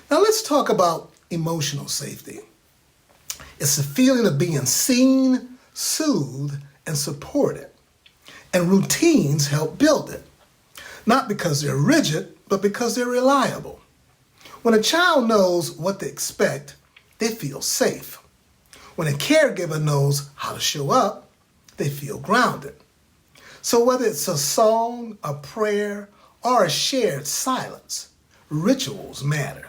Now let's talk about emotional safety. It's the feeling of being seen, soothed, and supported. And routines help build it. Not because they're rigid, but because they're reliable. When a child knows what to expect, they feel safe. When a caregiver knows how to show up, they feel grounded. So whether it's a song, a prayer, or a shared silence, rituals matter.